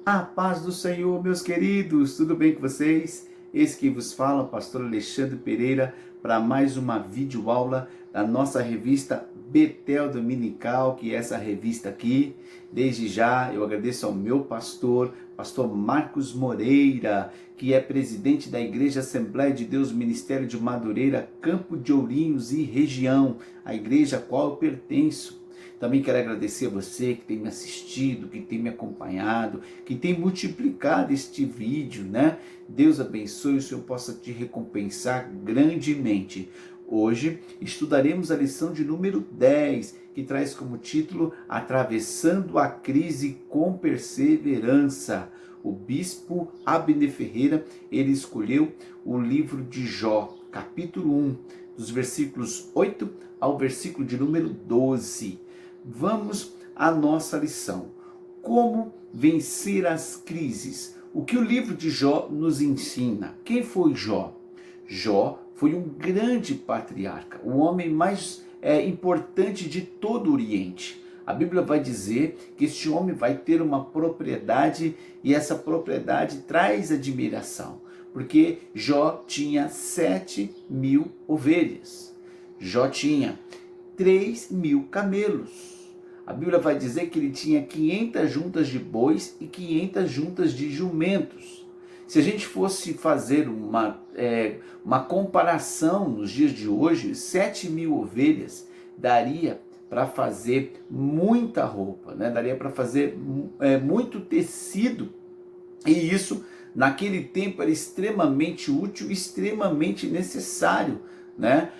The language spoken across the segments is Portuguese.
A paz do Senhor, meus queridos, tudo bem com vocês? Esse que vos fala, o pastor Alexandre Pereira, para mais uma videoaula da nossa revista Betel Dominical, que é essa revista aqui. Desde já eu agradeço ao meu pastor Marcos Moreira, que é presidente da Igreja Assembleia de Deus Ministério de Madureira, Campo de Ourinhos e região, a igreja a qual eu pertenço. Também quero agradecer a você que tem me assistido, que tem me acompanhado, que tem multiplicado este vídeo, né? Deus abençoe, o Senhor possa te recompensar grandemente. Hoje estudaremos a lição de número 10, que traz como título Atravessando a Crise com Perseverança. O bispo Abner Ferreira, ele escolheu o livro de Jó, capítulo 1, dos versículos 8 ao versículo de número 12. Vamos à nossa lição. Como vencer as crises? O que o livro de Jó nos ensina? Quem foi Jó? Jó foi um grande patriarca, o homem mais importante de todo o Oriente. A Bíblia vai dizer que este homem vai ter uma propriedade e essa propriedade traz admiração, porque Jó tinha 7.000 ovelhas. Jó tinha 3.000 camelos. A Bíblia vai dizer que ele tinha 500 juntas de bois e 500 juntas de jumentos. Se a gente fosse fazer uma comparação nos dias de hoje, 7.000 ovelhas daria para fazer muita roupa, né? Daria para fazer muito tecido. E isso, naquele tempo, era extremamente útil, extremamente necessário, né?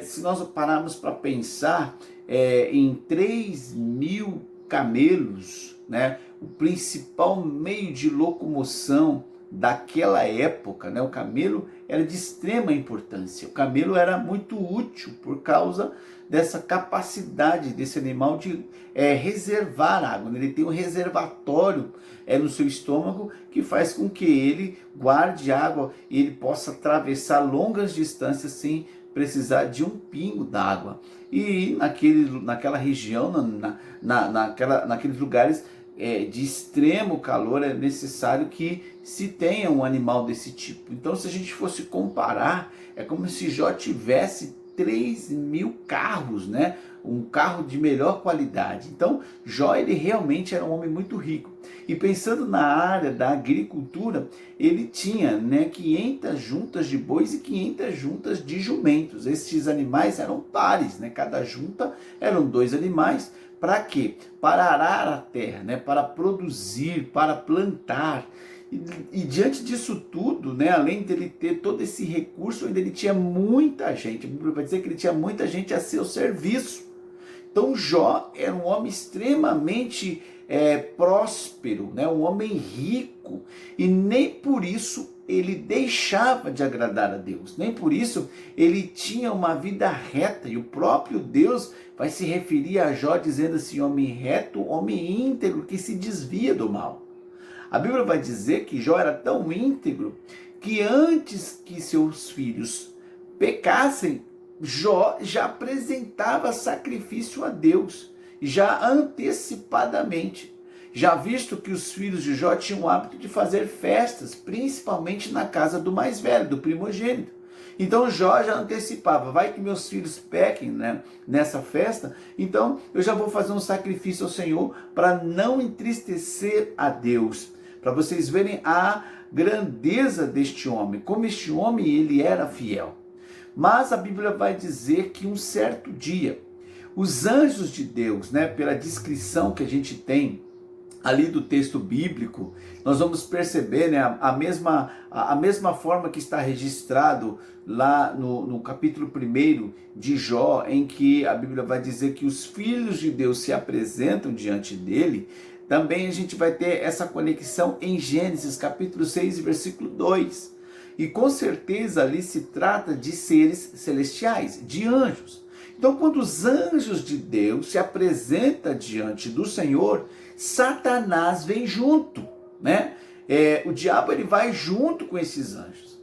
Se nós pararmos para pensar em 3.000 camelos, né? O principal meio de locomoção daquela época, né? O camelo era de extrema importância. O camelo era muito útil por causa dessa capacidade desse animal de reservar água. Ele tem um reservatório no seu estômago que faz com que ele guarde água e ele possa atravessar longas distâncias sem precisar de um pingo d'água. E naquela região, naqueles lugares de extremo calor, é necessário que se tenha um animal desse tipo. Então, se a gente fosse comparar, é como se Jó tivesse 3.000 carros, né? Um carro de melhor qualidade. Então, Jó, ele realmente era um homem muito rico. E pensando na área da agricultura, ele tinha 500 juntas de bois e 500 juntas de jumentos. Esses animais eram pares, né? Cada junta eram 2 animais. Para quê? Para arar a terra, né? Para produzir, para plantar. E diante disso tudo, né, além dele ter todo esse recurso, ainda ele tinha muita gente. A Bíblia vai dizer que ele tinha muita gente a seu serviço. Então Jó era um homem extremamente próspero, né, um homem rico. E nem por isso ele deixava de agradar a Deus. Nem por isso ele tinha uma vida reta. E o próprio Deus vai se referir a Jó dizendo assim: homem reto, homem íntegro que se desvia do mal. A Bíblia vai dizer que Jó era tão íntegro que antes que seus filhos pecassem, Jó já apresentava sacrifício a Deus, já antecipadamente. Já visto que os filhos de Jó tinham o hábito de fazer festas, principalmente na casa do mais velho, do primogênito. Então Jó já antecipava: vai que meus filhos pequem, né, nessa festa, então eu já vou fazer um sacrifício ao Senhor para não entristecer a Deus. Para vocês verem a grandeza deste homem, como este homem ele era fiel. Mas a Bíblia vai dizer que um certo dia, os anjos de Deus, né, pela descrição que a gente tem ali do texto bíblico, nós vamos perceber, né, a mesma forma que está registrado lá no capítulo 1 de Jó, em que a Bíblia vai dizer que os filhos de Deus se apresentam diante dele. Também a gente vai ter essa conexão em Gênesis capítulo 6, versículo 2. E com certeza ali se trata de seres celestiais, de anjos. Então, quando os anjos de Deus se apresentam diante do Senhor, Satanás vem junto, né? O diabo ele vai junto com esses anjos.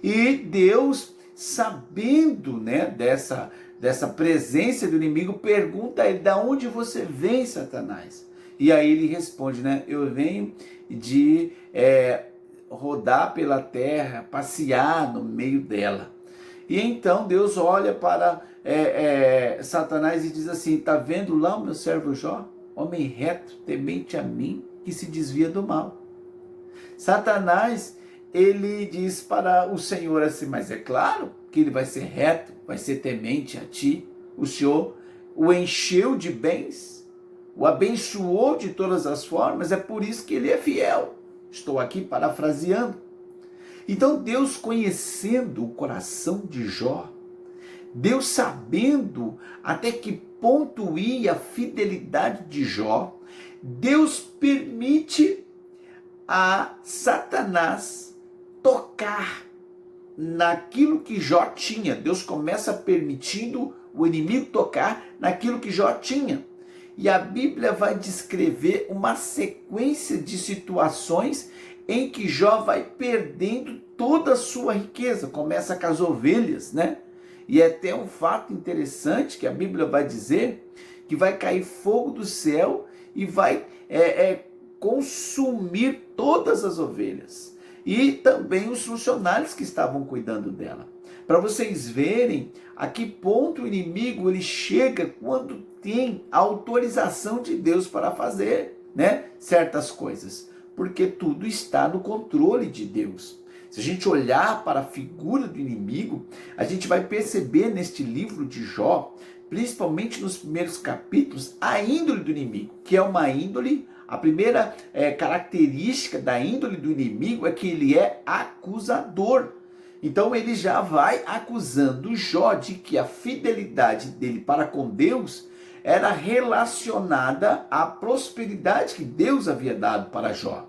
E Deus, sabendo, né, dessa presença do inimigo, pergunta a ele: de onde você vem, Satanás? E aí ele responde, né? Eu venho de rodar pela terra, passear no meio dela. E então Deus olha para Satanás e diz assim: tá vendo lá o meu servo Jó? Homem reto, temente a mim, que se desvia do mal. Satanás, ele diz para o Senhor assim: mas é claro que ele vai ser reto, vai ser temente a ti. O Senhor o encheu de bens, o abençoou de todas as formas, é por isso que ele é fiel. Estou aqui parafraseando. Então Deus, conhecendo o coração de Jó, Deus sabendo até que ponto ia a fidelidade de Jó, Deus permite a Satanás tocar naquilo que Jó tinha. Deus começa permitindo o inimigo tocar naquilo que Jó tinha. E a Bíblia vai descrever uma sequência de situações em que Jó vai perdendo toda a sua riqueza. Começa com as ovelhas, né? E é até um fato interessante que a Bíblia vai dizer que vai cair fogo do céu e vai consumir todas as ovelhas. E também os funcionários que estavam cuidando dela. Para vocês verem a que ponto o inimigo ele chega quando tem a autorização de Deus para fazer, né, certas coisas. Porque tudo está no controle de Deus. Se a gente olhar para a figura do inimigo, a gente vai perceber neste livro de Jó, principalmente nos primeiros capítulos, a índole do inimigo, que é uma índole, a primeira característica da índole do inimigo é que ele é acusador. Então ele já vai acusando Jó de que a fidelidade dele para com Deus era relacionada à prosperidade que Deus havia dado para Jó.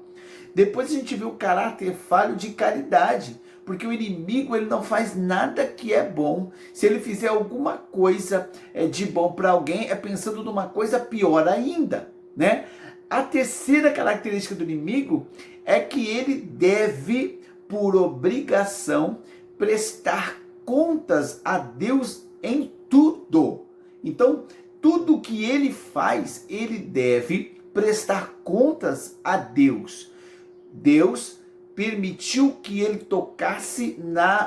Depois a gente vê o caráter falho de caridade, porque o inimigo ele não faz nada que é bom. Se ele fizer alguma coisa de bom para alguém, é pensando numa coisa pior ainda, né? A terceira característica do inimigo é que ele deve, por obrigação, prestar contas a Deus em tudo. Então, tudo que ele faz, ele deve prestar contas a Deus. Deus permitiu que ele tocasse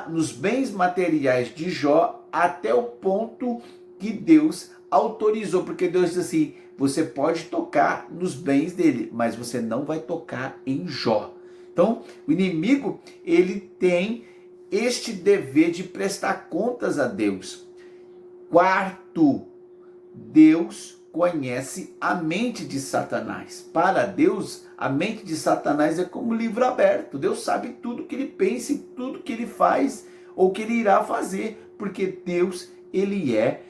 nos bens materiais de Jó até o ponto que Deus autorizou, porque Deus disse assim: você pode tocar nos bens dele, mas você não vai tocar em Jó. Então, o inimigo, ele tem este dever de prestar contas a Deus. Quarto, Deus conhece a mente de Satanás. Para Deus, a mente de Satanás é como um livro aberto. Deus sabe tudo que ele pensa e tudo que ele faz ou que ele irá fazer, porque Deus, ele é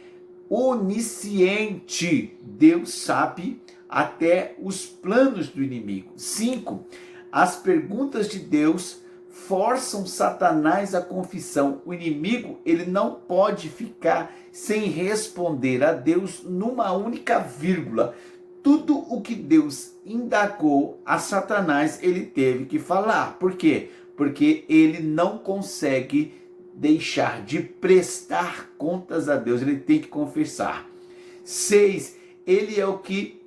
onisciente. Deus sabe até os planos do inimigo. 5. As perguntas de Deus forçam Satanás à confissão. O inimigo, ele não pode ficar sem responder a Deus numa única vírgula. Tudo o que Deus indagou a Satanás, ele teve que falar. Por quê? Porque ele não consegue deixar de prestar contas a Deus, ele tem que confessar. 6. Ele é o que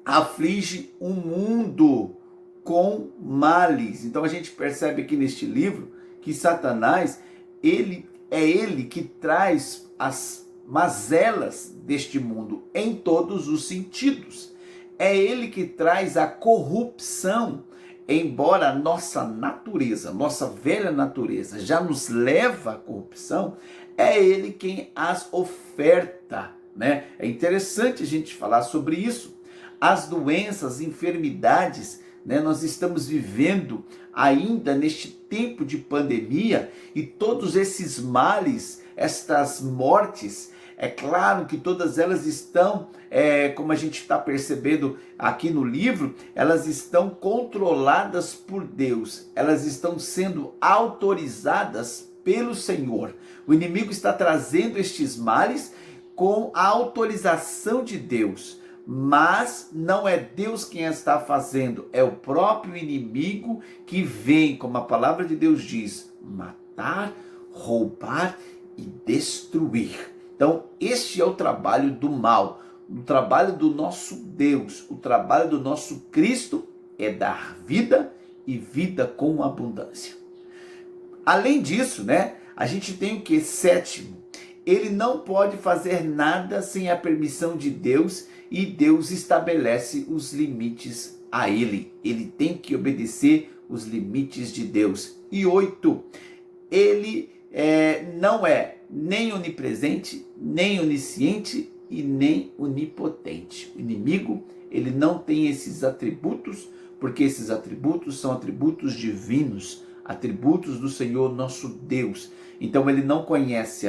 aflige o mundo com males. Então a gente percebe aqui neste livro que Satanás, ele que traz as mazelas deste mundo em todos os sentidos. É ele que traz a corrupção, embora a nossa natureza, nossa velha natureza já nos leva à corrupção, é ele quem as oferta, né? É interessante a gente falar sobre isso. As doenças, enfermidades, né? Nós estamos vivendo ainda neste tempo de pandemia e todos esses males, estas mortes, é claro que todas elas estão, como a gente está percebendo aqui no livro, elas estão controladas por Deus, elas estão sendo autorizadas pelo Senhor. O inimigo está trazendo estes males com a autorização de Deus, mas não é Deus quem está fazendo, é o próprio inimigo que vem, como a palavra de Deus diz, matar, roubar e destruir. Então, este é o trabalho do mal, o trabalho do nosso Deus, o trabalho do nosso Cristo é dar vida e vida com abundância. Além disso, né, a gente tem o que? Sétimo, ele não pode fazer nada sem a permissão de Deus e Deus estabelece os limites a ele. Ele tem que obedecer os limites de Deus. E 8, ele não é nem onipresente, nem onisciente e nem onipotente. O inimigo, ele não tem esses atributos, porque esses atributos são atributos divinos, atributos do Senhor nosso Deus. Então ele não conhece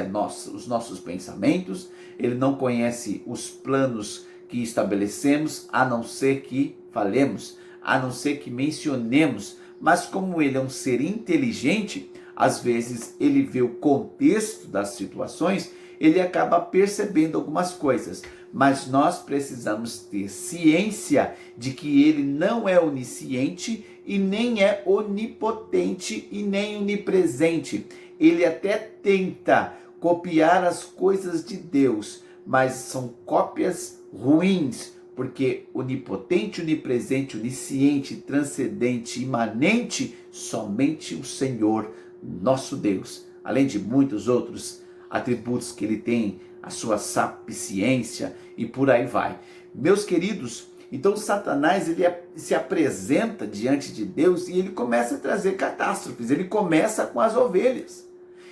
os nossos pensamentos, ele não conhece os planos que estabelecemos, a não ser que falemos, a não ser que mencionemos. Mas como ele é um ser inteligente, às vezes ele vê o contexto das situações, ele acaba percebendo algumas coisas. Mas nós precisamos ter ciência de que ele não é onisciente e nem é onipotente e nem onipresente. Ele até tenta copiar as coisas de Deus, mas são cópias ruins, porque onipotente, onipresente, onisciente, transcendente, imanente, somente o Senhor, nosso Deus, além de muitos outros atributos que ele tem, a sua sapiência e por aí vai. Meus queridos, então Satanás ele se apresenta diante de Deus e ele começa a trazer catástrofes. Ele começa com as ovelhas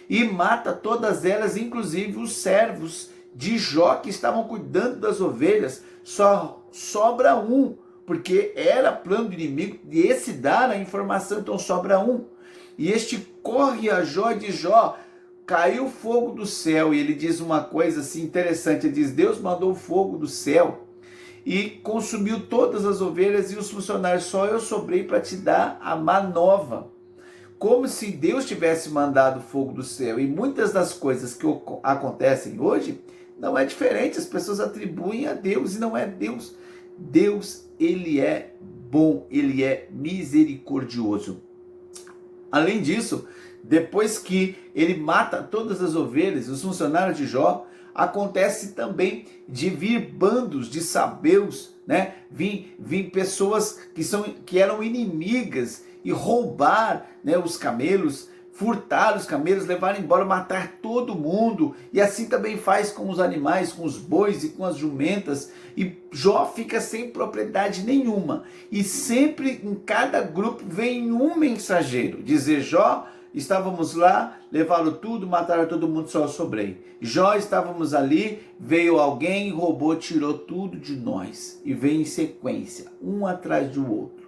e mata todas elas, inclusive os servos de Jó que estavam cuidando das ovelhas. Só sobra um, porque era plano do inimigo de esse dar a informação, então sobra um. E este corre a Jó e diz: Jó, caiu fogo do céu. E ele diz uma coisa assim interessante, ele diz: Deus mandou fogo do céu e consumiu todas as ovelhas e os funcionários, só eu sobrei para te dar a má nova. Como se Deus tivesse mandado fogo do céu. E muitas das coisas que acontecem hoje não é diferente, as pessoas atribuem a Deus e não é Deus. Deus, ele é bom, ele é misericordioso. Além disso, depois que ele mata todas as ovelhas, os funcionários de Jó, acontece também de vir bandos de sabeus, né? Vir pessoas que eram inimigas e roubar, né, os camelos, furtar os camelos, levar embora, matar todo mundo. E assim também faz com os animais, com os bois e com as jumentas. E Jó fica sem propriedade nenhuma. E sempre em cada grupo vem um mensageiro dizer: Jó, estávamos lá, levaram tudo, mataram todo mundo, só eu sobrei. Jó, estávamos ali, veio alguém, roubou, tirou tudo de nós. E vem em sequência, um atrás do outro.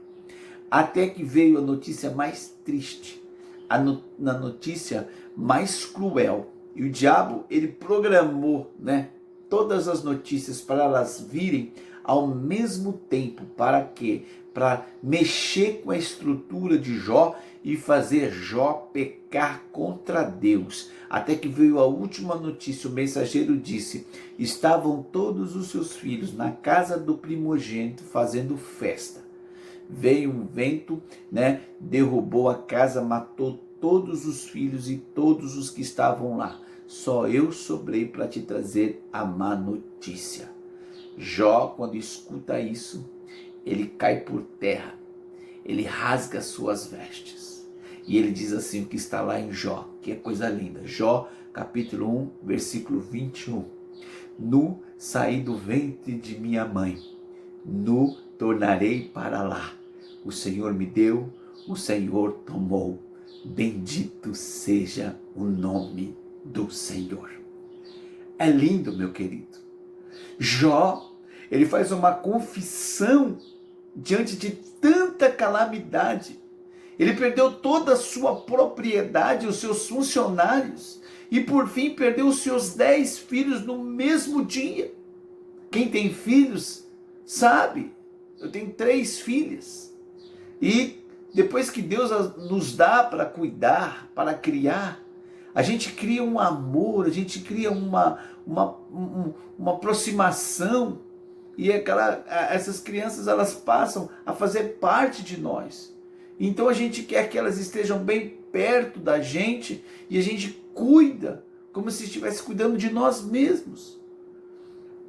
Até que veio a notícia mais triste, a notícia mais cruel. E o diabo, ele programou, né, todas as notícias para elas virem ao mesmo tempo. Para quê? Para mexer com a estrutura de Jó e fazer Jó pecar contra Deus. Até que veio a última notícia, o mensageiro disse: estavam todos os seus filhos na casa do primogênito fazendo festa. Veio um vento, né, derrubou a casa, matou todos os filhos e todos os que estavam lá. Só eu sobrei para te trazer a má notícia. Jó, quando escuta isso, ele cai por terra, ele rasga suas vestes. E ele diz assim, o que está lá em Jó, que é coisa linda. Jó, capítulo 1, versículo 21. Nu saí do ventre de minha mãe, nu tornarei para lá. O Senhor me deu, o Senhor tomou. Bendito seja o nome do Senhor. É lindo, meu querido. Jó, ele faz uma confissão diante de tanta calamidade. Ele perdeu toda a sua propriedade, os seus funcionários, e por fim perdeu os seus 10 filhos no mesmo dia. Quem tem filhos sabe, eu tenho 3 filhas. E depois que Deus nos dá para cuidar, para criar, a gente cria um amor, a gente cria uma aproximação, e essas crianças, elas passam a fazer parte de nós. Então a gente quer que elas estejam bem perto da gente, e a gente cuida, como se estivesse cuidando de nós mesmos.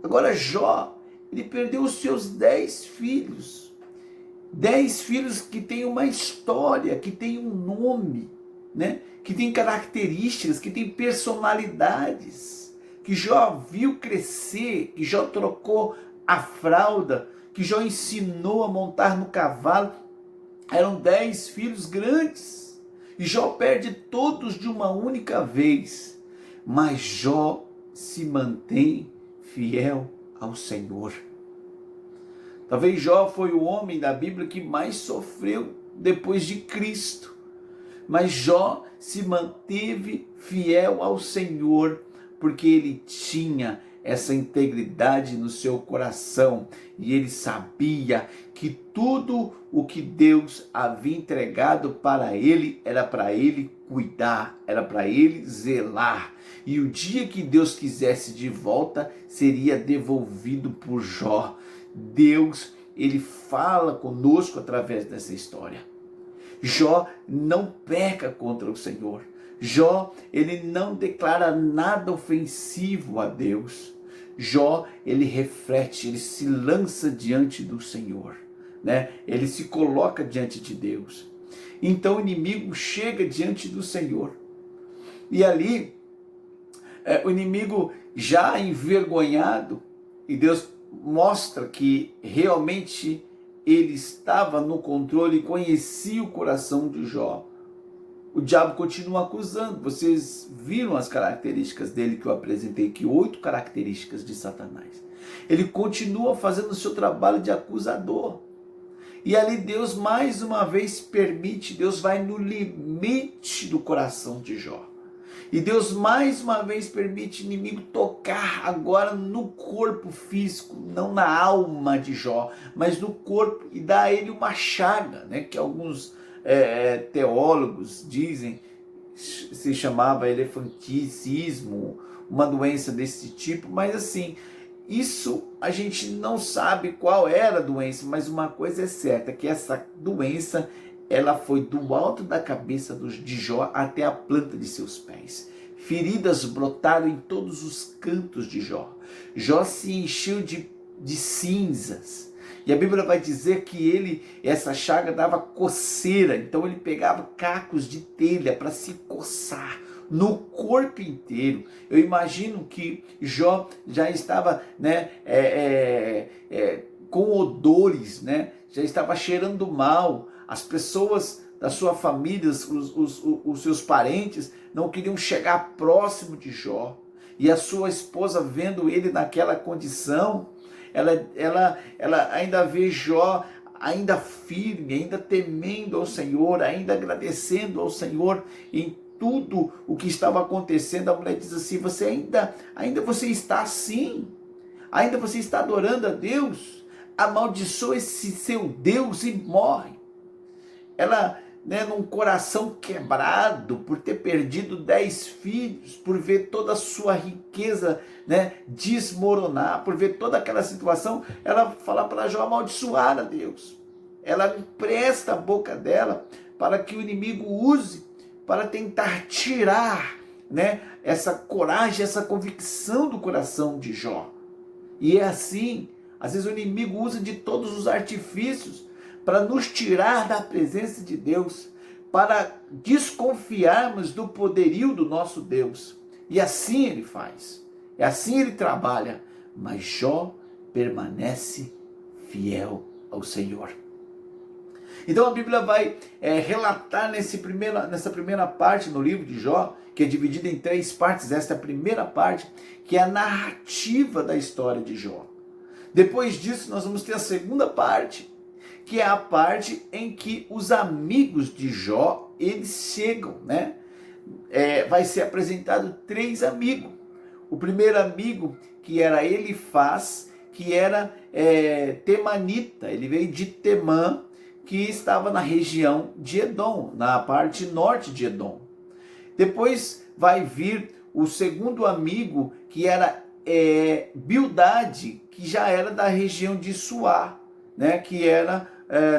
Agora Jó, Ele perdeu os seus 10 filhos. 10 filhos que têm uma história, que têm um nome, né? Que têm características, que têm personalidades, que Jó viu crescer, que Jó trocou a fralda, que Jó ensinou a montar no cavalo. Eram 10 filhos grandes. E Jó perde todos de uma única vez. Mas Jó se mantém fiel ao Senhor. Talvez Jó foi o homem da Bíblia que mais sofreu depois de Cristo. Mas Jó se manteve fiel ao Senhor, porque ele tinha essa integridade no seu coração. E ele sabia que tudo o que Deus havia entregado para ele, era para ele cuidar, era para ele zelar. E o dia que Deus quisesse de volta, seria devolvido por Jó. Deus, ele fala conosco através dessa história. Jó não peca contra o Senhor. Jó, ele não declara nada ofensivo a Deus. Jó, ele reflete, ele se lança diante do Senhor, né? Ele se coloca diante de Deus. Então o inimigo chega diante do Senhor. E ali, o inimigo já envergonhado, e Deus mostra que realmente ele estava no controle e conhecia o coração de Jó. O diabo continua acusando. Vocês viram as características dele que eu apresentei aqui, 8 características de Satanás. Ele continua fazendo o seu trabalho de acusador. E ali Deus mais uma vez permite, Deus vai no limite do coração de Jó. E Deus mais uma vez permite o inimigo tocar agora no corpo físico, não na alma de Jó, mas no corpo, e dá a ele uma chaga, né, que alguns teólogos dizem, se chamava elefanticismo, uma doença desse tipo. Mas assim, isso a gente não sabe qual era a doença, mas uma coisa é certa, que essa doença, ela foi do alto da cabeça de Jó até a planta de seus pés. Feridas brotaram em todos os cantos de Jó. Jó se encheu de cinzas. E a Bíblia vai dizer que essa chaga dava coceira. Então ele pegava cacos de telha para se coçar no corpo inteiro. Eu imagino que Jó já estava, né, com odores, né, já estava cheirando mal. As pessoas da sua família, os seus parentes, não queriam chegar próximo de Jó. E a sua esposa, vendo ele naquela condição, ela ainda vê Jó ainda firme, ainda temendo ao Senhor, ainda agradecendo ao Senhor em tudo o que estava acontecendo. A mulher diz assim: você ainda você está assim? Ainda você está adorando a Deus? Amaldiçoa esse seu Deus e morre. Ela, né, num coração quebrado por ter perdido 10 filhos, por ver toda a sua riqueza, né, desmoronar, por ver toda aquela situação, ela fala para Jó amaldiçoar a Deus. Ela empresta a boca dela para que o inimigo use para tentar tirar, né, essa coragem, essa convicção do coração de Jó. E é assim, às vezes o inimigo usa de todos os artifícios para nos tirar da presença de Deus, para desconfiarmos do poderio do nosso Deus. E assim ele faz, e assim ele trabalha, mas Jó permanece fiel ao Senhor. Então a Bíblia vai relatar nessa primeira parte no livro de Jó, que é dividida em 3 partes. Esta é a primeira parte, que é a narrativa da história de Jó. Depois disso nós vamos ter a segunda parte, que é a parte em que os amigos de Jó, eles chegam, né? Vai ser apresentado 3 amigos. O primeiro amigo, que era Elifaz, que era temanita, ele veio de Temã, que estava na região de Edom, na parte norte de Edom. Depois vai vir o segundo amigo, que era Bildade, que já era da região de Suá, né, que era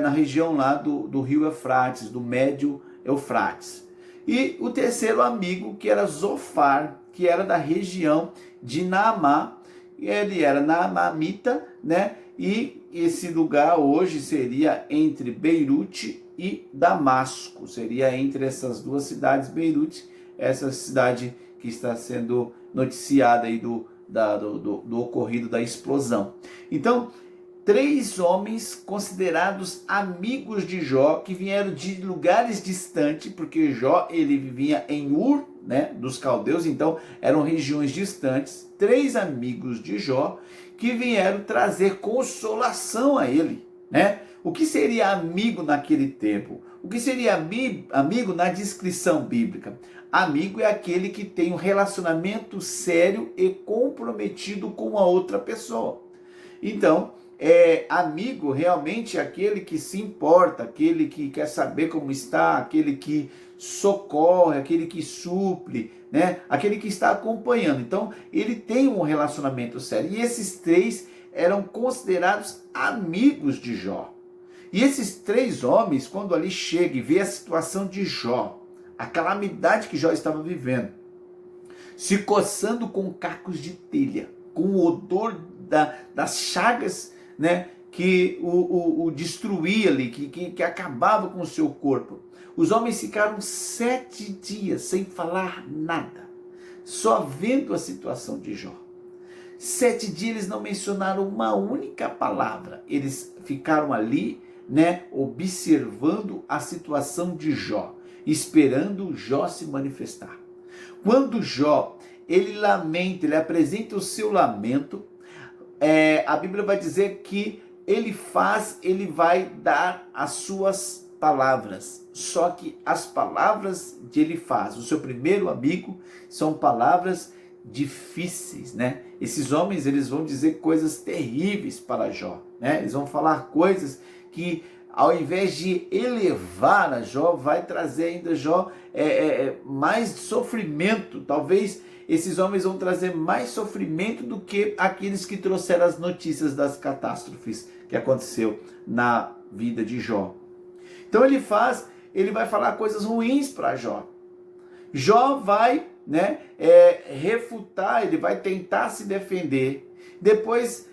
na região lá do rio Eufrates, do médio Eufrates. E o terceiro amigo, que era Zofar, que era da região de Naamá. Ele era naamamita, né? E esse lugar hoje seria entre Beirute e Damasco, seria entre essas duas cidades, Beirute, essa cidade que está sendo noticiada aí do ocorrido da explosão. Então, 3 homens considerados amigos de Jó, que vieram de lugares distantes, porque Jó ele vivia em Ur, né, dos caldeus, então eram regiões distantes. 3 amigos de Jó que vieram trazer consolação a ele, né? O que seria amigo naquele tempo? O que seria amigo na descrição bíblica? Amigo é aquele que tem um relacionamento sério e comprometido com a outra pessoa. Então, amigo realmente é aquele que se importa, aquele que quer saber como está, aquele que socorre, aquele que supre, né? Aquele que está acompanhando. Então, ele tem um relacionamento sério. E esses 3 eram considerados amigos de Jó. E esses 3 homens, quando ali chega e vê a situação de Jó, a calamidade que Jó estava vivendo, se coçando com cacos de telha, com o odor das chagas, né, que o destruía ali, que acabava com o seu corpo. Os homens ficaram 7 dias sem falar nada, só vendo a situação de Jó. 7 dias eles não mencionaram uma única palavra, eles ficaram ali, né, observando a situação de Jó, esperando Jó se manifestar. Quando Jó, ele lamenta, ele apresenta o seu lamento, a Bíblia vai dizer que ele vai dar as suas palavras. Só que as palavras de Elifaz, o seu primeiro amigo, são palavras difíceis, né? Esses homens, eles vão dizer coisas terríveis para Jó, né? Eles vão falar coisas que, ao invés de elevar a Jó, vai trazer ainda Jó mais sofrimento. Talvez esses homens vão trazer mais sofrimento do que aqueles que trouxeram as notícias das catástrofes que aconteceu na vida de Jó. Então ele vai falar coisas ruins para Jó. Jó vai, né, refutar, ele vai tentar se defender. Depois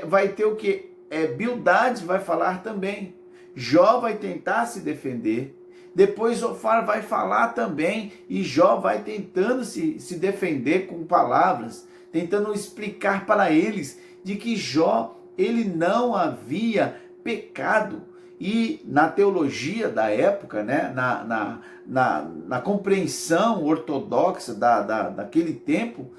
vai ter o que? Bildade vai falar também. Jó vai tentar se defender. Depois Zofar vai falar também, e Jó vai tentando se defender com palavras, tentando explicar para eles de que Jó, ele não havia pecado. E na teologia da época, né, na compreensão ortodoxa daquele tempo,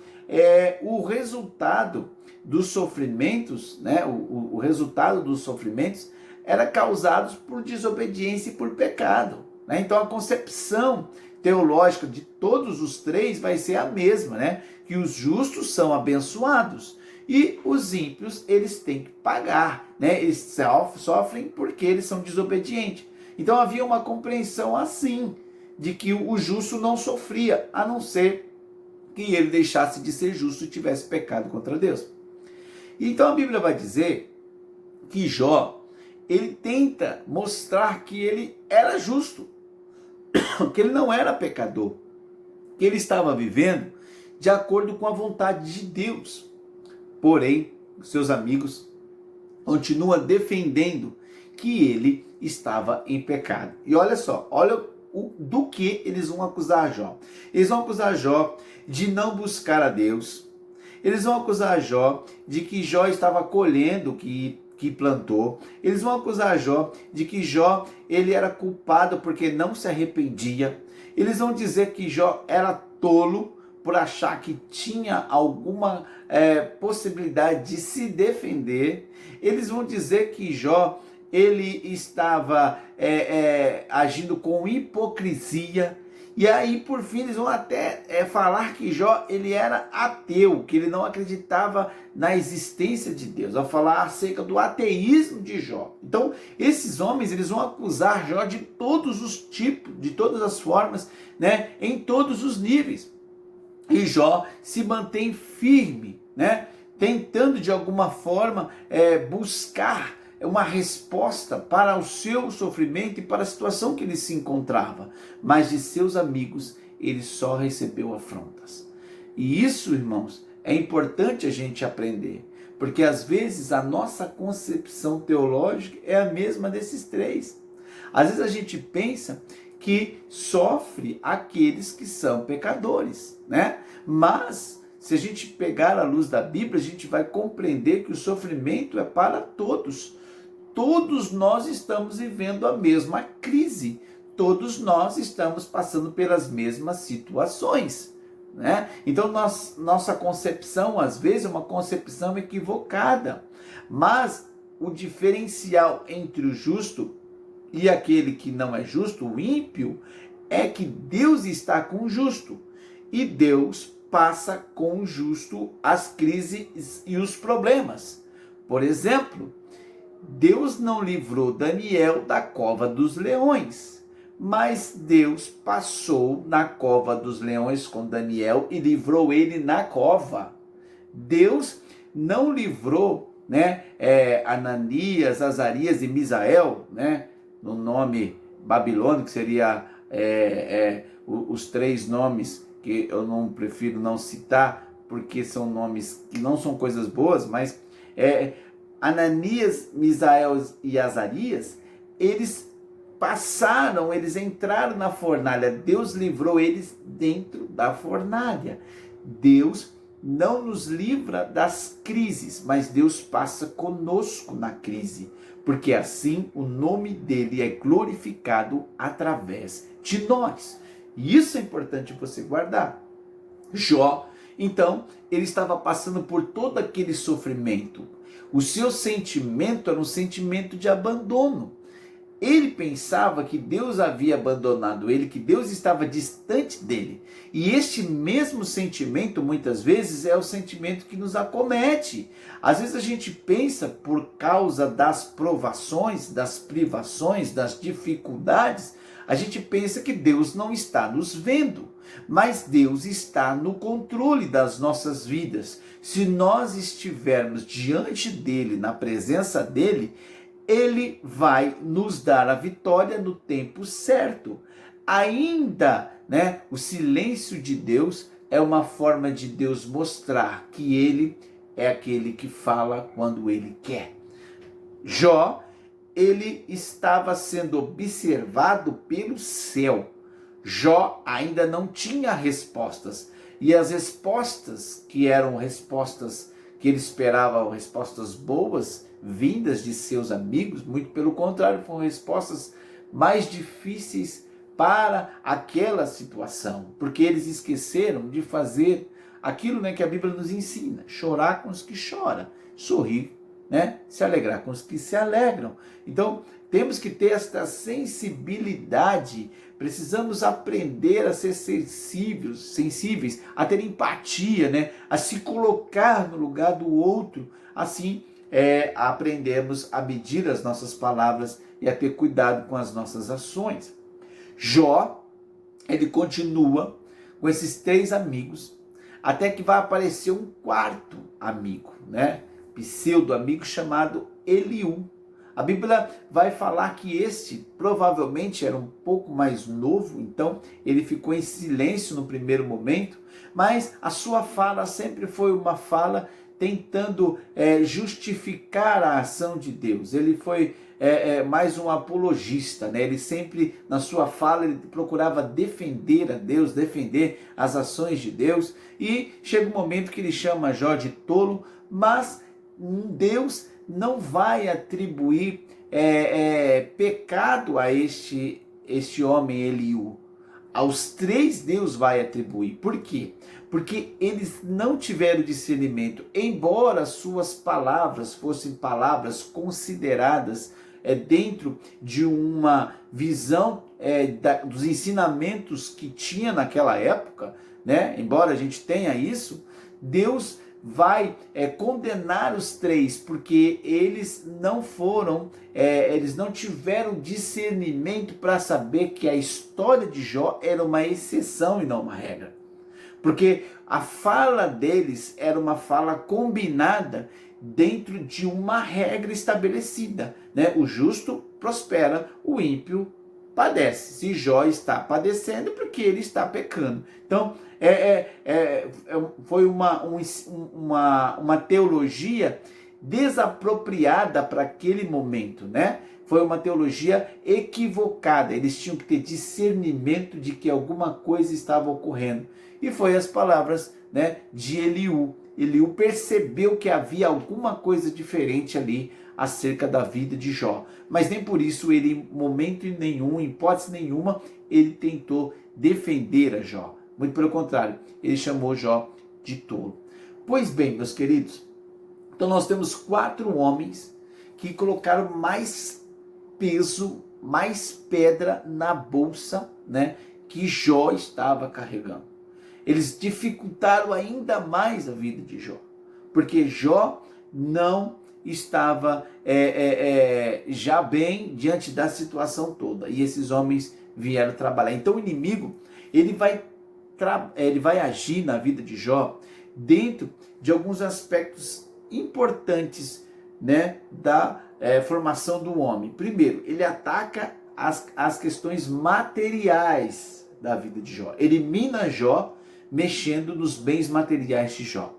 o resultado dos sofrimentos, né, o resultado dos sofrimentos era causado por desobediência e por pecado. Então a concepção teológica de todos os 3 vai ser a mesma, né? Que os justos são abençoados e os ímpios, eles têm que pagar, né? Eles sofrem porque eles são desobedientes. Então havia uma compreensão assim, de que o justo não sofria, a não ser que ele deixasse de ser justo e tivesse pecado contra Deus. Então a Bíblia vai dizer que Jó, ele tenta mostrar que ele era justo, que ele não era pecador, que ele estava vivendo de acordo com a vontade de Deus. Porém, seus amigos continuam defendendo que ele estava em pecado. E olha só, olha do que eles vão acusar Jó. Eles vão acusar Jó de não buscar a Deus. Eles vão acusar Jó de que Jó estava colhendo o que plantou. Eles vão acusar Jó de que Jó, ele era culpado porque não se arrependia. Eles vão dizer que Jó era tolo por achar que tinha alguma possibilidade de se defender. Eles vão dizer que Jó, ele estava agindo com hipocrisia. E aí, por fim, eles vão até falar que Jó, ele era ateu, que ele não acreditava na existência de Deus, ao falar acerca do ateísmo de Jó. Então, esses homens, eles vão acusar Jó de todos os tipos, de todas as formas, né, em todos os níveis. E Jó se mantém firme, né, tentando de alguma forma buscar uma resposta para o seu sofrimento e para a situação que ele se encontrava. Mas de seus amigos, ele só recebeu afrontas. E isso, irmãos, é importante a gente aprender. Porque às vezes a nossa concepção teológica é a mesma desses três. Às vezes a gente pensa que sofre aqueles que são pecadores, né? Mas se a gente pegar a luz da Bíblia, a gente vai compreender que o sofrimento é para todos. Todos nós estamos vivendo a mesma crise. Todos nós estamos passando pelas mesmas situações, né? Então nossa concepção às vezes é uma concepção equivocada, mas o diferencial entre o justo e aquele que não é justo, o ímpio, é que Deus está com o justo e Deus passa com o justo as crises e os problemas. Por exemplo, Deus não livrou Daniel da cova dos leões, mas Deus passou na cova dos leões com Daniel e livrou ele na cova. Deus não livrou, né, Ananias, Azarias e Misael, né, no nome babilônico, que seria os três nomes que eu não prefiro não citar, porque são nomes que não são coisas boas, mas Ananias, Misael e Azarias, eles entraram na fornalha, Deus livrou eles dentro da fornalha. Deus não nos livra das crises, mas Deus passa conosco na crise, porque assim o nome dele é glorificado através de nós. E isso é importante você guardar. Jó, então, ele estava passando por todo aquele sofrimento. O seu sentimento era um sentimento de abandono. Ele pensava que Deus havia abandonado ele, que Deus estava distante dele. E este mesmo sentimento, muitas vezes, é o sentimento que nos acomete. Às vezes a gente pensa, por causa das provações, das privações, das dificuldades, a gente pensa que Deus não está nos vendo. Mas Deus está no controle das nossas vidas. Se nós estivermos diante dele, na presença dele, ele vai nos dar a vitória no tempo certo. Ainda, né, o silêncio de Deus é uma forma de Deus mostrar que ele é aquele que fala quando ele quer. Jó, ele estava sendo observado pelo céu. Jó ainda não tinha respostas. E as respostas, que eram respostas que ele esperava, respostas boas, vindas de seus amigos, muito pelo contrário, foram respostas mais difíceis para aquela situação, porque eles esqueceram de fazer aquilo, né, que a Bíblia nos ensina: chorar com os que choram, sorrir, né, se alegrar com os que se alegram. Então temos que ter esta sensibilidade, precisamos aprender a ser sensíveis, a ter empatia, né, a se colocar no lugar do outro. Assim aprendemos a medir as nossas palavras e a ter cuidado com as nossas ações. Jó, ele continua com esses três amigos, até que vai aparecer um quarto amigo, né? Pseudo amigo, chamado Eliú. A Bíblia vai falar que este provavelmente era um pouco mais novo, então ele ficou em silêncio no primeiro momento, mas a sua fala sempre foi uma fala tentando justificar a ação de Deus. Ele foi mais um apologista, né? Ele sempre, na sua fala, ele procurava defender a Deus, defender as ações de Deus, e chega um momento que ele chama Jó de tolo, mas Deus não vai atribuir pecado a este homem Eliú. Aos três Deus vai atribuir. Por quê? Porque eles não tiveram discernimento. Embora suas palavras fossem palavras consideradas dentro de uma visão dos ensinamentos que tinha naquela época, né? Embora a gente tenha isso, Deus vai condenar os três, porque eles não foram, eles não tiveram discernimento para saber que a história de Jó era uma exceção e não uma regra. Porque a fala deles era uma fala combinada dentro de uma regra estabelecida, né? O justo prospera, o ímpio padece. Se Jó está padecendo, porque ele está pecando. Então, foi uma teologia desapropriada para aquele momento, né? Foi uma teologia equivocada. Eles tinham que ter discernimento de que alguma coisa estava ocorrendo. E foi as palavras, né, de Eliú. Eliú percebeu que havia alguma coisa diferente ali acerca da vida de Jó. Mas nem por isso ele, em momento nenhum, em hipótese nenhuma, ele tentou defender a Jó. Muito pelo contrário, ele chamou Jó de tolo. Pois bem, meus queridos, então nós temos 4 homens que colocaram mais peso, mais pedra na bolsa, né, que Jó estava carregando. Eles dificultaram ainda mais a vida de Jó, porque Jó não estava já bem diante da situação toda, e esses homens vieram trabalhar. Então o inimigo ele vai agir na vida de Jó dentro de alguns aspectos importantes, né, da formação do homem. Primeiro, ele ataca as questões materiais da vida de Jó. Elimina Jó mexendo nos bens materiais de Jó.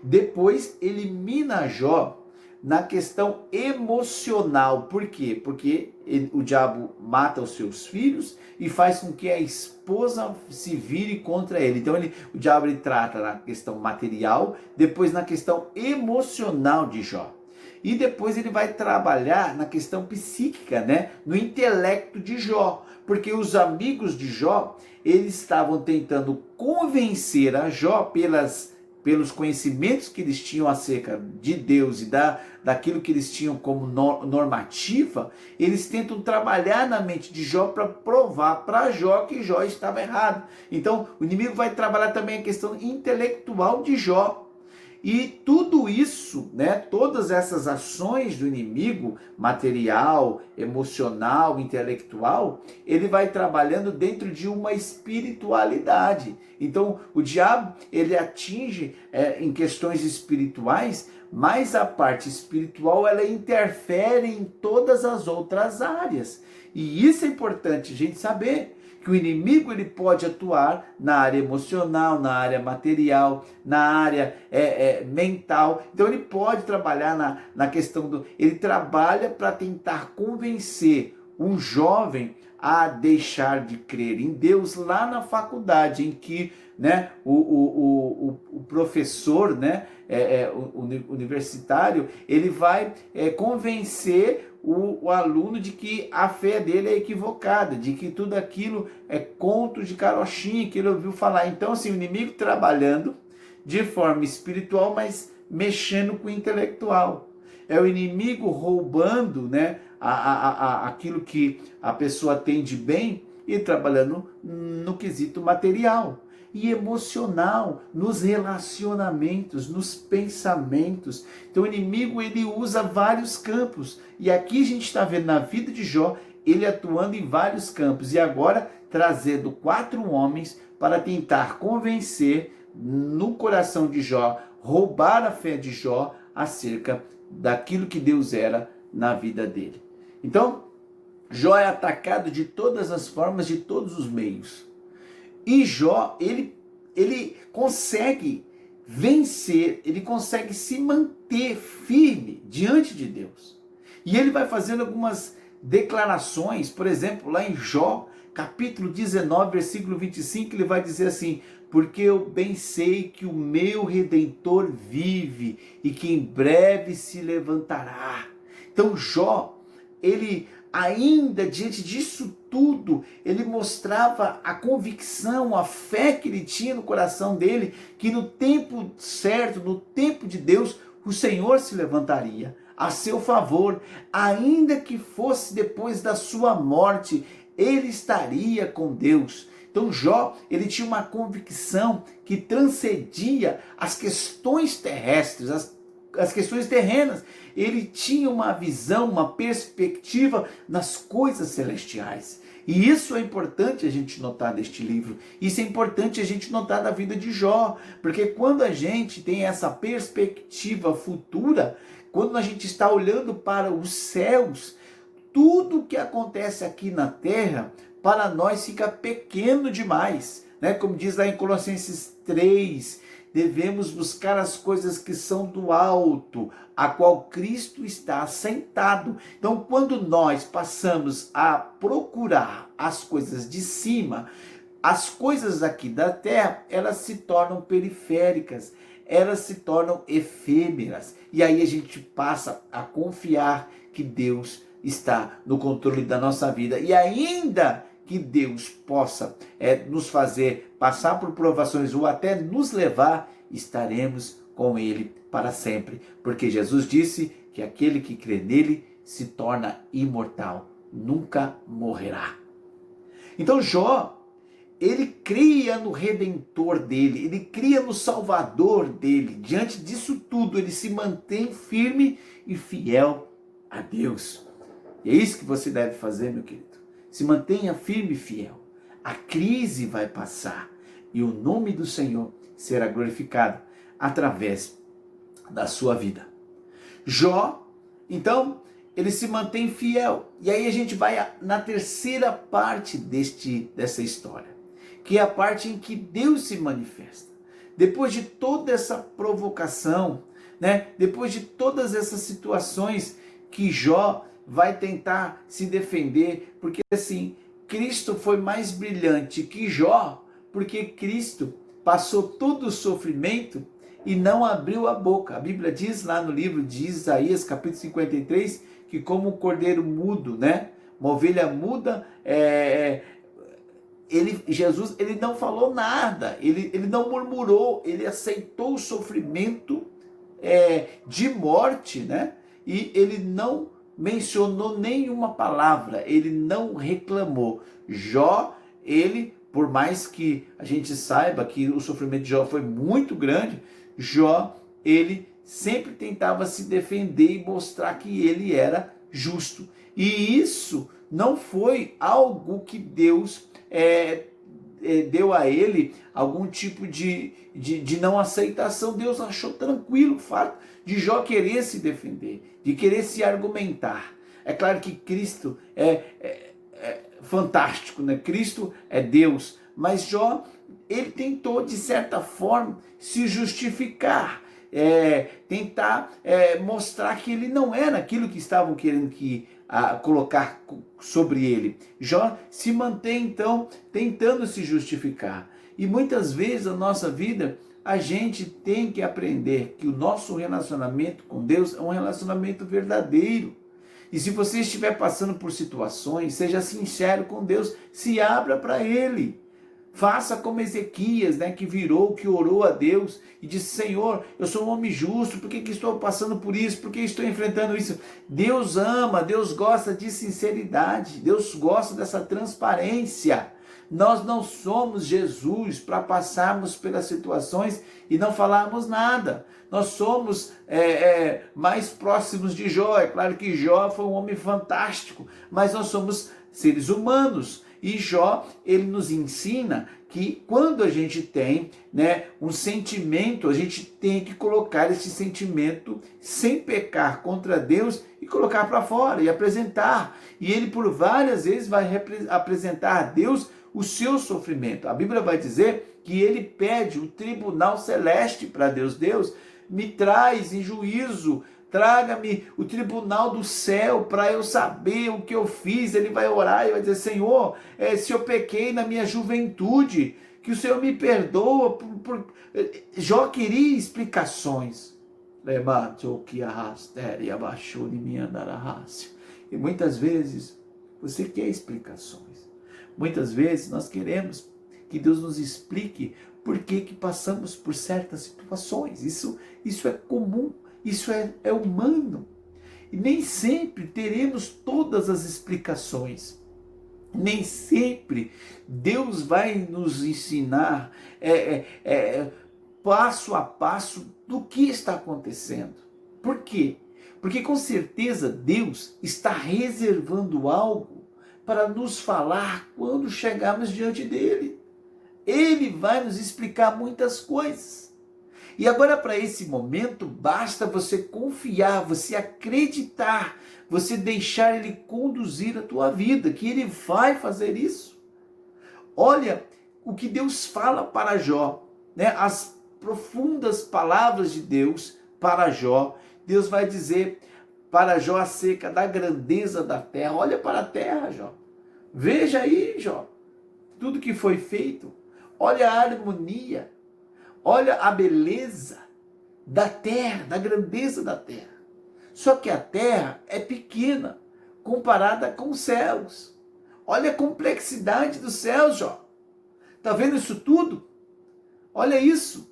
Depois, elimina Jó na questão emocional. Por quê? Porque o diabo mata os seus filhos e faz com que a esposa se vire contra ele. Então o diabo ele trata na questão material, depois na questão emocional de Jó. E depois ele vai trabalhar na questão psíquica, né? No intelecto de Jó. Porque os amigos de Jó, eles estavam tentando convencer a Jó pelos conhecimentos que eles tinham acerca de Deus e daquilo que eles tinham como normativa, eles tentam trabalhar na mente de Jó para provar para Jó que Jó estava errado. Então, o inimigo vai trabalhar também a questão intelectual de Jó. E tudo isso, né, todas essas ações do inimigo, material, emocional, intelectual, ele vai trabalhando dentro de uma espiritualidade. Então, o diabo, ele atinge em questões espirituais, mas a parte espiritual, ela interfere em todas as outras áreas. E isso é importante a gente saber, que o inimigo ele pode atuar na área emocional, na área material, na área mental. Então ele pode trabalhar na questão do... Ele trabalha para tentar convencer um jovem a deixar de crer em Deus lá na faculdade, em que, né, o professor, né, universitário, ele vai convencer o aluno de que a fé dele é equivocada, de que tudo aquilo é conto de carochinha que ele ouviu falar. Então, assim, o inimigo trabalhando de forma espiritual, mas mexendo com o intelectual. É o inimigo roubando, né, aquilo que a pessoa tem de bem e trabalhando no quesito material e emocional, nos relacionamentos, nos pensamentos. Então o inimigo ele usa vários campos. E aqui a gente está vendo na vida de Jó, ele atuando em vários campos. E agora trazendo 4 homens para tentar convencer no coração de Jó, roubar a fé de Jó acerca daquilo que Deus era na vida dele. Então, Jó é atacado de todas as formas, de todos os meios. E Jó, ele consegue vencer, ele consegue se manter firme diante de Deus. E ele vai fazendo algumas declarações, por exemplo, lá em Jó, capítulo 19, versículo 25, ele vai dizer assim: porque eu bem sei que o meu Redentor vive e que em breve se levantará. Então Jó, ele ainda diante disso tudo, ele mostrava a convicção, a fé que ele tinha no coração dele, que no tempo certo, no tempo de Deus, o Senhor se levantaria a seu favor, ainda que fosse depois da sua morte, ele estaria com Deus. Então Jó, ele tinha uma convicção que transcendia as questões terrestres, as questões terrenas. Ele tinha uma visão, uma perspectiva nas coisas celestiais. E isso é importante a gente notar deste livro. Isso é importante a gente notar da vida de Jó. Porque quando a gente tem essa perspectiva futura, quando a gente está olhando para os céus, tudo que acontece aqui na terra, para nós fica pequeno demais, né? Como diz lá em Colossenses 3, devemos buscar as coisas que são do alto, a qual Cristo está assentado. Então, quando nós passamos a procurar as coisas de cima, as coisas aqui da terra, elas se tornam periféricas, elas se tornam efêmeras. E aí a gente passa a confiar que Deus está no controle da nossa vida. E ainda que Deus possa nos fazer passar por provações ou até nos levar, estaremos com Ele para sempre. Porque Jesus disse que aquele que crê nele se torna imortal, nunca morrerá. Então Jó, ele cria no Redentor dele, ele cria no Salvador dele. Diante disso tudo, ele se mantém firme e fiel a Deus. E é isso que você deve fazer, meu querido. Se mantenha firme e fiel. A crise vai passar e o nome do Senhor será glorificado através da sua vida. Jó, então, ele se mantém fiel. E aí a gente vai na terceira parte dessa história, que é a parte em que Deus se manifesta. Depois de toda essa provocação, né? Depois de todas essas situações que Jó vai tentar se defender, porque assim, Cristo foi mais brilhante que Jó, porque Cristo passou todo o sofrimento e não abriu a boca. A Bíblia diz lá no livro de Isaías, capítulo 53, que como um cordeiro mudo, né? Uma ovelha muda, Jesus não falou nada, ele não murmurou, ele aceitou o sofrimento de morte, né? E ele não mencionou nenhuma palavra, ele não reclamou. Jó, por mais que a gente saiba que o sofrimento de Jó foi muito grande, Jó, ele sempre tentava se defender e mostrar que ele era justo. E isso não foi algo que Deus deu a ele algum tipo de não aceitação. Deus achou tranquilo o fato de Jó querer se defender, de querer se argumentar. É claro que Cristo é fantástico, né? Cristo é Deus, mas Jó, ele tentou de certa forma se justificar, tentar mostrar que ele não era aquilo que estavam querendo colocar sobre ele. Jó se mantém então tentando se justificar. E muitas vezes na nossa vida a gente tem que aprender que o nosso relacionamento com Deus é um relacionamento verdadeiro. E se você estiver passando por situações, seja sincero com Deus, se abra para Ele. Faça como Ezequias, né, que orou a Deus e disse: Senhor, eu sou um homem justo, por que estou passando por isso? Por que estou enfrentando isso? Deus ama, Deus gosta de sinceridade, Deus gosta dessa transparência. Nós não somos Jesus para passarmos pelas situações e não falarmos nada. Nós somos mais próximos de Jó. É claro que Jó foi um homem fantástico, mas nós somos seres humanos. E Jó, ele nos ensina que quando a gente tem, né, um sentimento, a gente tem que colocar esse sentimento sem pecar contra Deus e colocar para fora e apresentar. E ele por várias vezes vai apresentar a Deus o seu sofrimento. A Bíblia vai dizer que ele pede o tribunal celeste para Deus. Deus, me traz em juízo, traga-me o tribunal do céu para eu saber o que eu fiz. Ele vai orar e vai dizer: Senhor, se eu pequei na minha juventude, que o Senhor me perdoa. Jó queria explicações. E muitas vezes você quer explicações. Muitas vezes nós queremos que Deus nos explique por que passamos por certas situações. Isso é comum. Isso é humano. E nem sempre teremos todas as explicações. Nem sempre Deus vai nos ensinar passo a passo do que está acontecendo. Por quê? Porque com certeza Deus está reservando algo para nos falar quando chegarmos diante dele. Ele vai nos explicar muitas coisas. E agora, para esse momento, basta você confiar, você acreditar, você deixar Ele conduzir a tua vida, que Ele vai fazer isso. Olha o que Deus fala para Jó, né? As profundas palavras de Deus para Jó. Deus vai dizer para Jó acerca da grandeza da terra. Olha para a terra, Jó. Veja aí, Jó, tudo que foi feito. Olha a harmonia. Olha a beleza da terra, da grandeza da terra. Só que a terra é pequena comparada com os céus. Olha a complexidade dos céus, Jó. Está vendo isso tudo? Olha isso.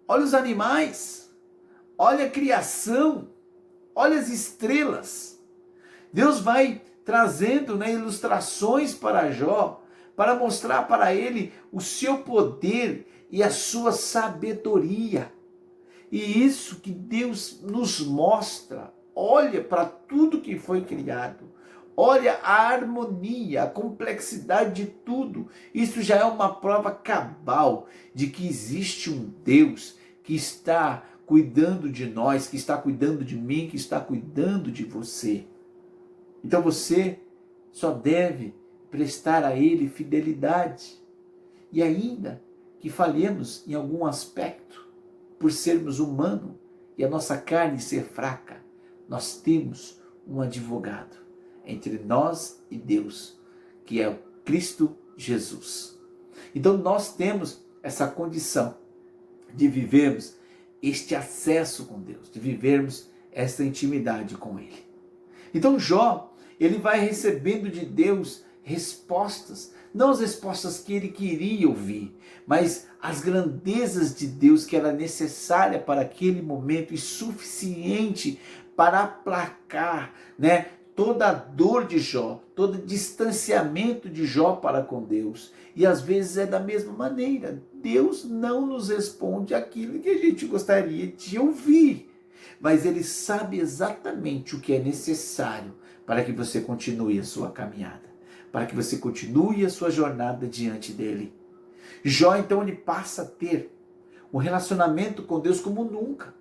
Olha os animais. Olha a criação. Olha as estrelas. Deus vai trazendo, né, ilustrações para Jó, para mostrar para ele o seu poder e a sua sabedoria. E isso que Deus nos mostra. Olha para tudo que foi criado. Olha a harmonia, a complexidade de tudo. Isso já é uma prova cabal de que existe um Deus que está cuidando de nós, que está cuidando de mim, que está cuidando de você. Então você só deve prestar a Ele fidelidade. E ainda que falhemos em algum aspecto, por sermos humanos e a nossa carne ser fraca, nós temos um advogado entre nós e Deus, que é o Cristo Jesus. Então nós temos essa condição de vivermos este acesso com Deus, de vivermos esta intimidade com Ele. Então Jó, ele vai recebendo de Deus respostas, não as respostas que ele queria ouvir, mas as grandezas de Deus que era necessária para aquele momento e suficiente para aplacar, né, toda a dor de Jó, todo o distanciamento de Jó para com Deus. E às vezes é da mesma maneira. Deus não nos responde aquilo que a gente gostaria de ouvir, mas Ele sabe exatamente o que é necessário para que você continue a sua caminhada, para que você continue a sua jornada diante dEle. Jó, então, ele passa a ter um relacionamento com Deus como nunca.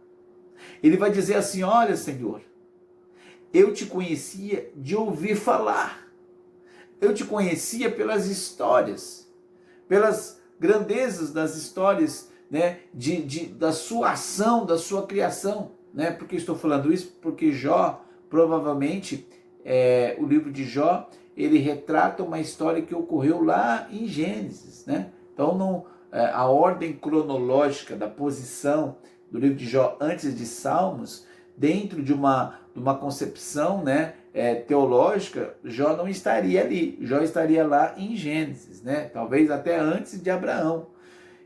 Ele vai dizer assim: olha, Senhor, eu te conhecia de ouvir falar. Eu te conhecia pelas histórias, pelas grandezas das histórias, né, da sua ação, da sua criação. Né? Por que estou falando isso? Porque Jó, provavelmente, o livro de Jó, ele retrata uma história que ocorreu lá em Gênesis. Né? Então, a ordem cronológica da posição do livro de Jó antes de Salmos, dentro de uma concepção, né, teológica, Jó não estaria ali. Jó estaria lá em Gênesis, né? Talvez até antes de Abraão.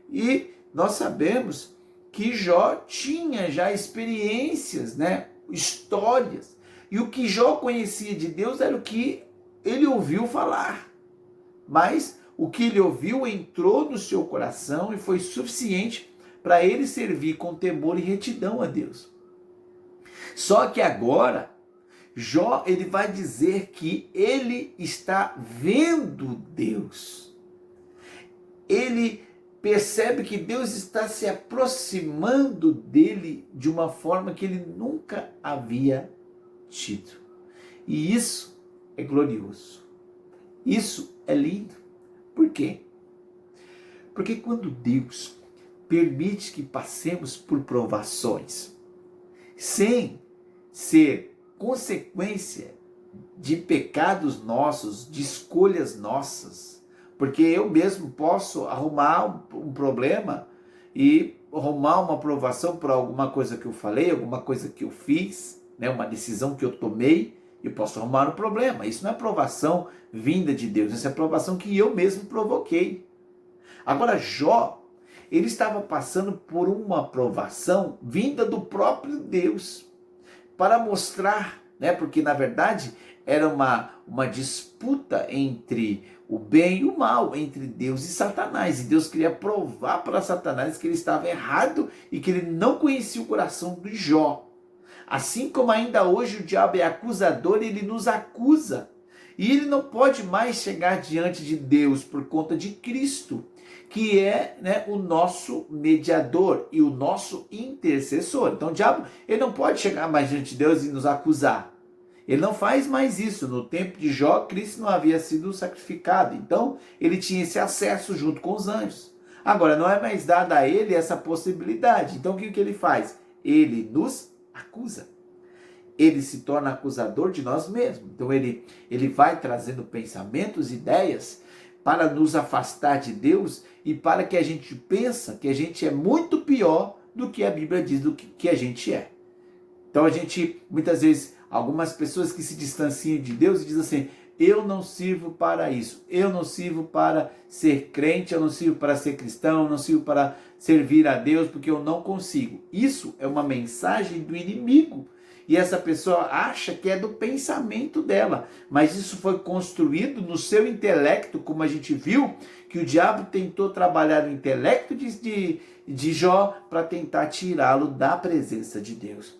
E nós sabemos que Jó tinha já experiências, né, histórias. E o que Jó conhecia de Deus era o que ele ouviu falar. Mas o que ele ouviu entrou no seu coração e foi suficiente para ele servir com temor e retidão a Deus. Só que agora, Jó, ele vai dizer que ele está vendo Deus. Ele percebe que Deus está se aproximando dele de uma forma que ele nunca havia tido. E isso é glorioso. Isso é lindo. Por quê? Porque quando Deus permite que passemos por provações, sem ser consequência de pecados nossos, de escolhas nossas, porque eu mesmo posso arrumar um problema e arrumar uma aprovação por alguma coisa que eu falei, alguma coisa que eu fiz, né, uma decisão que eu tomei, eu posso arrumar um problema. Isso não é aprovação vinda de Deus, isso é aprovação que eu mesmo provoquei. Agora Jó, ele estava passando por uma aprovação vinda do próprio Deus, para mostrar, né, porque na verdade era uma disputa entre o bem e o mal, entre Deus e Satanás. E Deus queria provar para Satanás que ele estava errado e que ele não conhecia o coração de Jó. Assim como ainda hoje o diabo é acusador, ele nos acusa. E ele não pode mais chegar diante de Deus por conta de Cristo, que é, né, o nosso mediador e o nosso intercessor. Então o diabo, ele não pode chegar mais diante de Deus e nos acusar. Ele não faz mais isso. No tempo de Jó, Cristo não havia sido sacrificado. Então ele tinha esse acesso junto com os anjos. Agora não é mais dada a ele essa possibilidade. Então o que ele faz? Ele nos acusa. Ele se torna acusador de nós mesmos. Então ele vai trazendo pensamentos, ideias para nos afastar de Deus e para que a gente pensa que a gente é muito pior do que a Bíblia diz do que a gente é. Então a gente, muitas vezes, algumas pessoas que se distanciam de Deus e dizem assim: eu não sirvo para isso, eu não sirvo para ser crente, eu não sirvo para ser cristão, eu não sirvo para servir a Deus porque eu não consigo. Isso é uma mensagem do inimigo. E essa pessoa acha que é do pensamento dela, mas isso foi construído no seu intelecto, como a gente viu, que o diabo tentou trabalhar no intelecto de Jó para tentar tirá-lo da presença de Deus.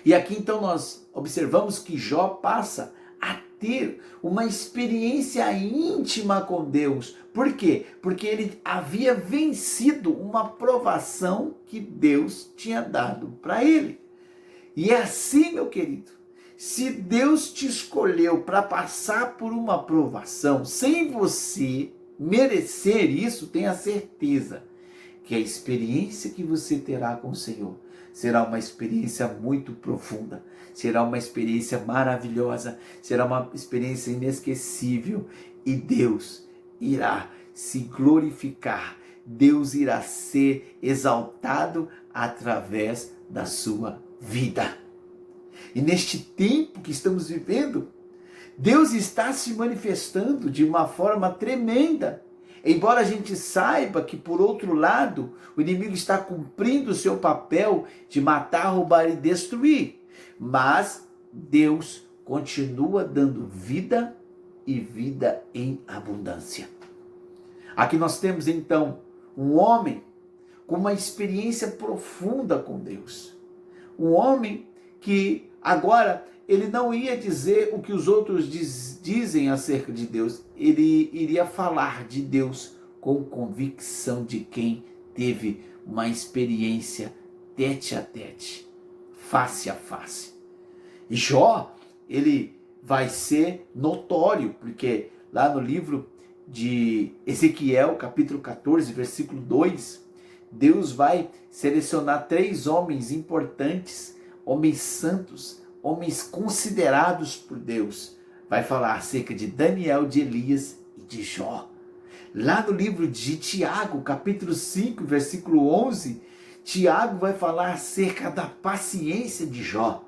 E aqui então nós observamos que Jó passa a ter uma experiência íntima com Deus. Por quê? Porque ele havia vencido uma provação que Deus tinha dado para ele. E é assim, meu querido, se Deus te escolheu para passar por uma provação, sem você merecer isso, tenha certeza que a experiência que você terá com o Senhor será uma experiência muito profunda, será uma experiência maravilhosa, será uma experiência inesquecível e Deus irá se glorificar, Deus irá ser exaltado através da sua vida. E neste tempo que estamos vivendo, Deus está se manifestando de uma forma tremenda. Embora a gente saiba que, por outro lado, o inimigo está cumprindo o seu papel de matar, roubar e destruir. Mas Deus continua dando vida e vida em abundância. Aqui nós temos então um homem com uma experiência profunda com Deus. Um homem que agora ele não ia dizer o que os outros dizem acerca de Deus. Ele iria falar de Deus com convicção de quem teve uma experiência tete a tete, face a face. E Jó, ele vai ser notório, porque lá no livro de Ezequiel, capítulo 14, versículo 2, Deus vai selecionar 3 homens importantes, homens santos, homens considerados por Deus. Vai falar acerca de Daniel, de Elias e de Jó. Lá no livro de Tiago, capítulo 5, versículo 11, Tiago vai falar acerca da paciência de Jó.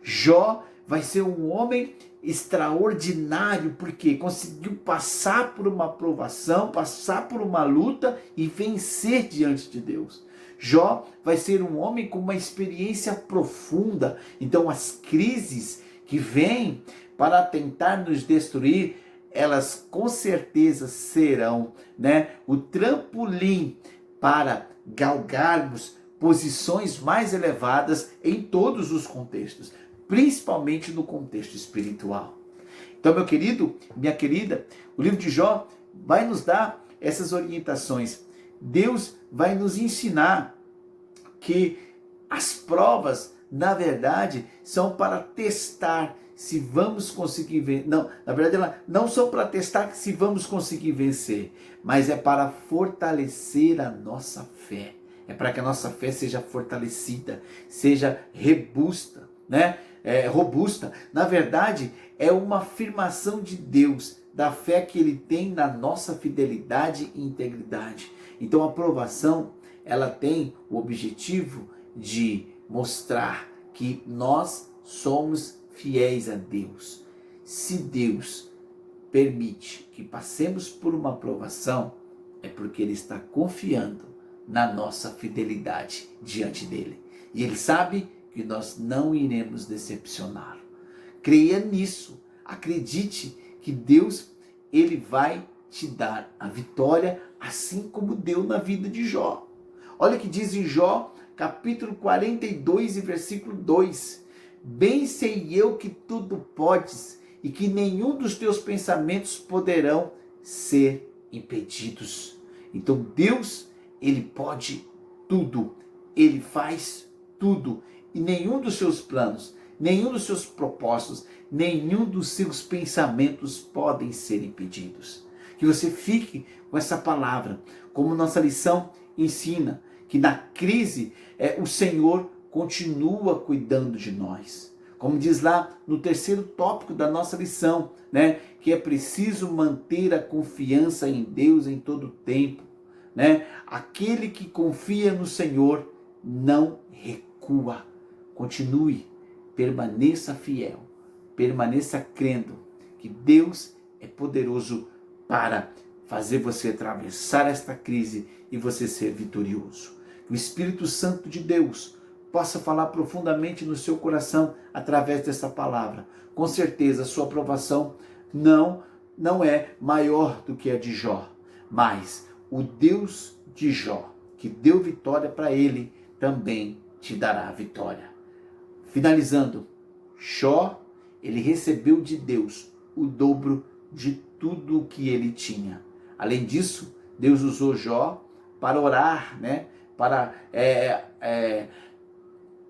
Jó vai ser um homem extraordinário, porque conseguiu passar por uma provação, passar por uma luta e vencer diante de Deus. Jó vai ser um homem com uma experiência profunda. Então as crises que vêm para tentar nos destruir, elas com certeza serão, o trampolim para galgarmos posições mais elevadas em todos os contextos, principalmente no contexto espiritual. Então, meu querido, minha querida, o livro de Jó vai nos dar essas orientações. Deus vai nos ensinar que as provas, na verdade, são para testar se vamos conseguir vencer. Não, na verdade, elas não são para testar se vamos conseguir vencer, mas é para fortalecer a nossa fé. É para que a nossa fé seja fortalecida, seja robusta, robusta. Na verdade, é uma afirmação de Deus, da fé que Ele tem na nossa fidelidade e integridade. Então a provação, ela tem o objetivo de mostrar que nós somos fiéis a Deus. Se Deus permite que passemos por uma provação, é porque Ele está confiando na nossa fidelidade diante dEle. E Ele sabe que nós não iremos decepcioná-lo. Creia nisso. Acredite que Deus, Ele vai te dar a vitória, assim como deu na vida de Jó. Olha o que diz em Jó, capítulo 42 e versículo 2. Bem sei eu que tudo podes, e que nenhum dos teus pensamentos poderão ser impedidos. Então Deus, Ele pode tudo, Ele faz tudo, e nenhum dos seus planos, nenhum dos seus propósitos, nenhum dos seus pensamentos podem ser impedidos. Que você fique com essa palavra, como nossa lição ensina, que na crise o Senhor continua cuidando de nós. Como diz lá no terceiro tópico da nossa lição, né, que é preciso manter a confiança em Deus em todo o tempo. Né? Aquele que confia no Senhor não recua. Continue, permaneça fiel, permaneça crendo que Deus é poderoso para fazer você atravessar esta crise e você ser vitorioso. Que o Espírito Santo de Deus possa falar profundamente no seu coração através dessa palavra. Com certeza a sua aprovação não é maior do que a de Jó, mas o Deus de Jó, que deu vitória para ele, também te dará vitória. Finalizando, Jó, ele recebeu de Deus o dobro de tudo o que ele tinha. Além disso, Deus usou Jó para orar, né? Para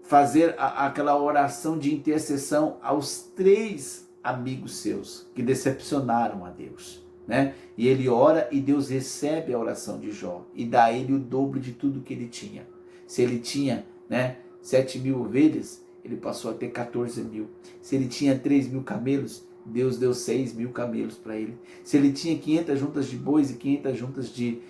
fazer aquela oração de intercessão aos 3 amigos seus que decepcionaram a Deus. Né? E ele ora e Deus recebe a oração de Jó e dá a ele o dobro de tudo que ele tinha. Se ele tinha 7.000 ovelhas, ele passou a ter 14.000. Se ele tinha 3.000 camelos, Deus deu 6.000 camelos para ele. Se ele tinha 500 juntas de bois e 500 juntas de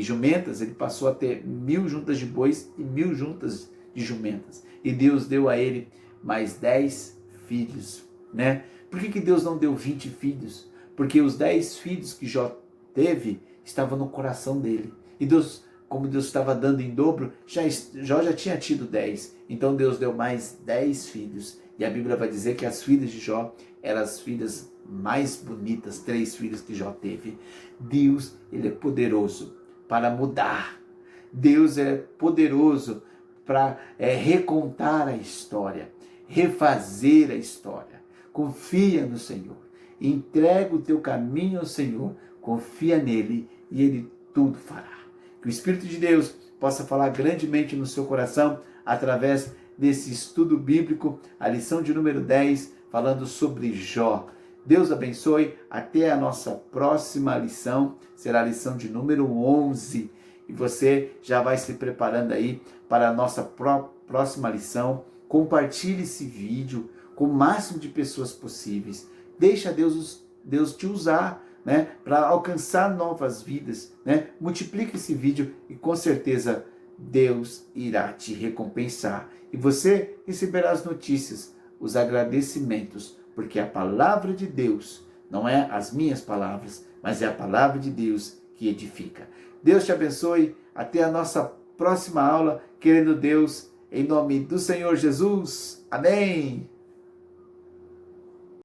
jumentas, ele passou a ter 1.000 juntas de bois e 1.000 juntas de jumentas. E Deus deu a ele mais 10 filhos. Né? Por que Deus não deu 20 filhos? Porque os 10 filhos que Jó teve estavam no coração dele. E Deus, como Deus estava dando em dobro, Jó já tinha tido 10. Então Deus deu mais 10 filhos. E a Bíblia vai dizer que as filhas de Jó eram as filhas mais bonitas, 3 filhos que Jó teve. Deus, ele é poderoso para mudar. Deus é poderoso para recontar a história, refazer a história. Confia no Senhor. Entrega o teu caminho ao Senhor, confia nele e ele tudo fará. Que o Espírito de Deus possa falar grandemente no seu coração através desse estudo bíblico, a lição de número 10, falando sobre Jó. Deus abençoe, até a nossa próxima lição, será a lição de número 11. E você já vai se preparando aí para a nossa próxima lição. Compartilhe esse vídeo com o máximo de pessoas possíveis. Deixa Deus te usar, né, para alcançar novas vidas. Né? Multiplique esse vídeo e com certeza Deus irá te recompensar. E você receberá as notícias, os agradecimentos, porque a palavra de Deus não é as minhas palavras, mas é a palavra de Deus que edifica. Deus te abençoe. Até a nossa próxima aula, querendo Deus, em nome do Senhor Jesus. Amém.